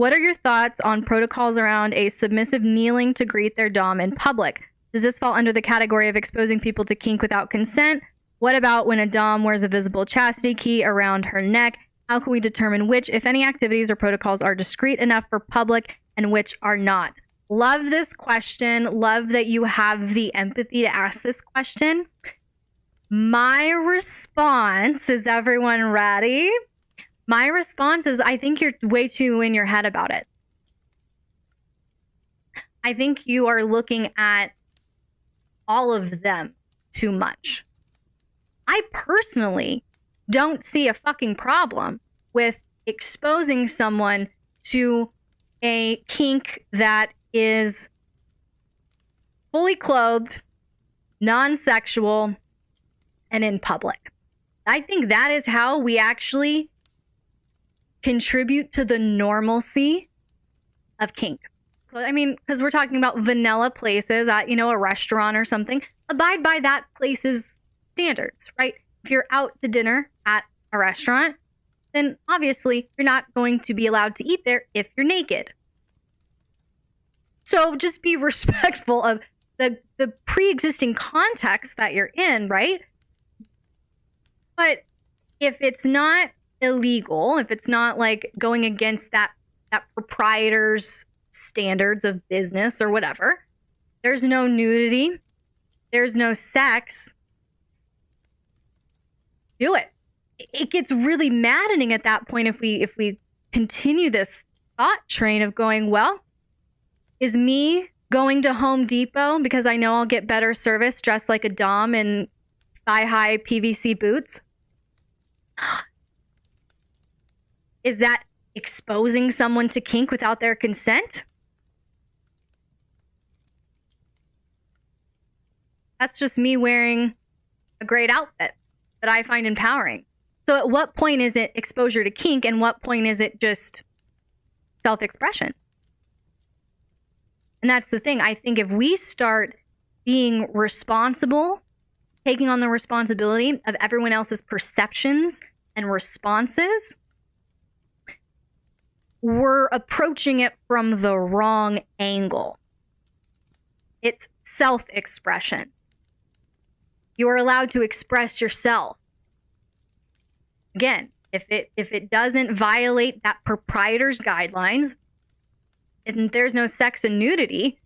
What are your thoughts on protocols around a submissive kneeling to greet their dom in public? Does this fall under the category of exposing people to kink without consent? What about when a dom wears a visible chastity key around her neck? How can we determine which, if any, activities or protocols are discreet enough for public and which are not? Love this question. Love that you have the empathy to ask this question. My response, is everyone ready? My response is, I think you're way too in your head about it. I think you are looking at all of them too much. I personally don't see a fucking problem with exposing someone to a kink that is fully clothed, non-sexual, and in public. I think that is how we actually contribute to the normalcy of kink. I mean, because we're talking about vanilla places at, a restaurant or something. Abide by that place's standards, right? If you're out to dinner at a restaurant, then obviously you're not going to be allowed to eat there if you're naked. So just be respectful of the pre-existing context that you're in, right? But if it's not illegal, if it's not like going against that proprietor's standards of business or whatever, there's no nudity, there's no sex, do it. It gets really maddening at that point if we continue this thought train of going, well, is me going to Home Depot because I know I'll get better service dressed like a dom in thigh-high PVC boots? Is that exposing someone to kink without their consent? That's just me wearing a great outfit that I find empowering. So at what point is it exposure to kink and what point is it just self-expression? And that's the thing. I think if we start being responsible, taking on the responsibility of everyone else's perceptions and responses, we're approaching it from the wrong angle. It's self-expression. You are allowed to express yourself. Again, if it doesn't violate that proprietor's guidelines, if there's no sex and nudity,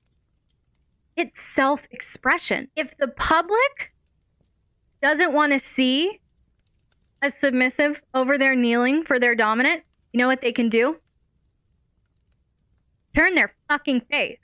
it's self-expression. If the public doesn't want to see a submissive over there kneeling for their dominant, you know what they can do? Turn their fucking face.